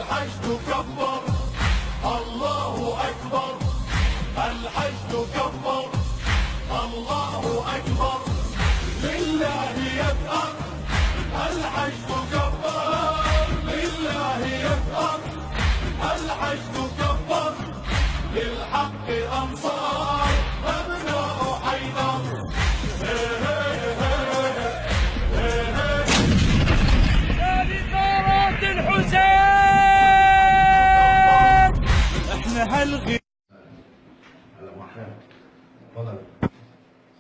الحشد كبر، الله أكبر، الحشد كبر، الله أكبر، لله يثأر، الحشد كبر، لله يثأر، الحشد كبر، للحق أنصار أبناء حيدر. ثارات الحسين احنا هالغي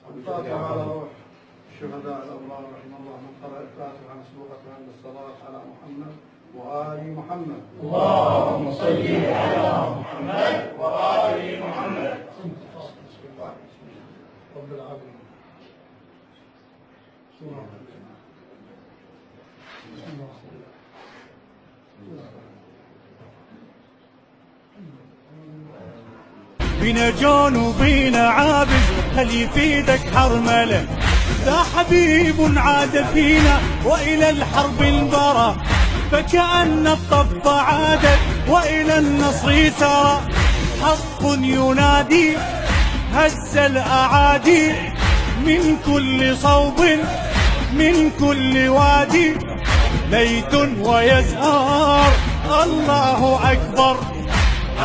الفاتحة على روح الشهداء الأبرار رحمه الله. من قرأ الفاتحة مسبوقة عند الصلاة على محمد وآل محمد. اللهم صل على محمد وآل محمد. بسم الله رب العالمين. بينا جون وبينا عابس خلي يفيدك حرمله، ذا حبيب عاد فينا وإلى الحرب انبرى، فكأن الطف عادت وإلى النصر سرى، حق ينادي هز الأعادي من كل صوب من كل وادي، ليت ويزهر الله أكبر.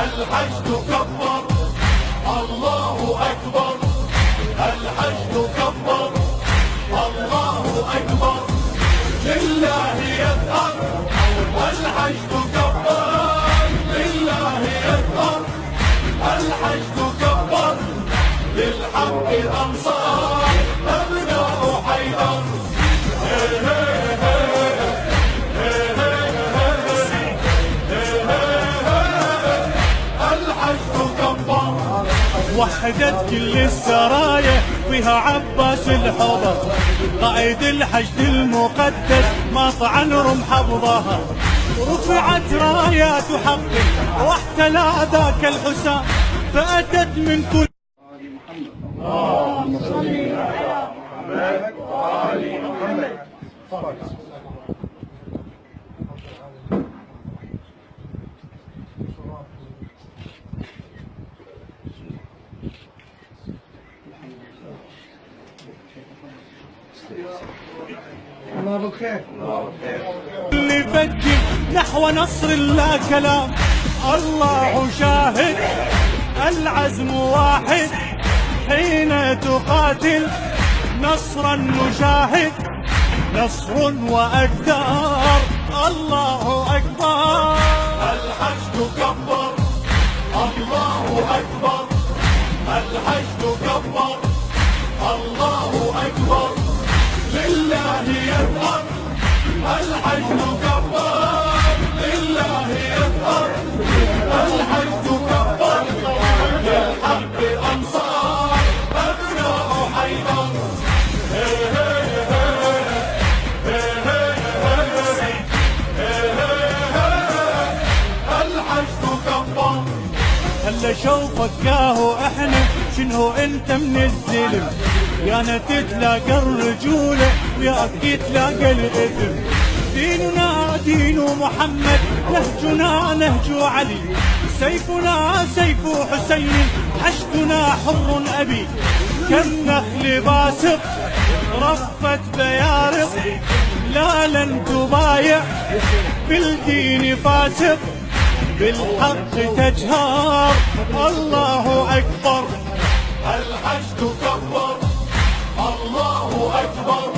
الحشد كبر، الله أكبر، الحشد كبر، الله أكبر، لله يثأر، الحشد كبر، لله يثأر، الحشد كبر، للحق أنصار أبناء حيدر. الحشد كبر، وحدت كل السرايا فيها عباس الحضر، قائد الحشد المقدس ما طعن رمح حفظها، رفعت رايات حق واحتلى ذاك الحسام، فأتت من كل اللهم صل على محمد وآل محمد. الله بالخير. اللي فجر نحو نصر لا كلام، الله شاهد العزم واحد، حين تقاتل نصرا نشاهد، نصر وأكثر الله أكبر. الحشد كبر، الله أكبر، الحشد كبر، الله أكبر، لله يثأر، الحشد كبر، لله يثأر، الحشد كبر، للحق أنصار أبناء حيدر. الحشد كبر، هلا شوفك ياهو احنا شنو انت من الزلم، يا انا تتلاقى الرجولة وياك يتلاقى الاثم، ديننا دين محمد نهجنا نهج علي، سيفنا سيف حسين حشدنا حر ابي، كم نخل باسق رفت بيارق، لا لن تبايع بالدين فاسق، بالحق تجهر الله أكبر. الحشد كبر، الله أكبر،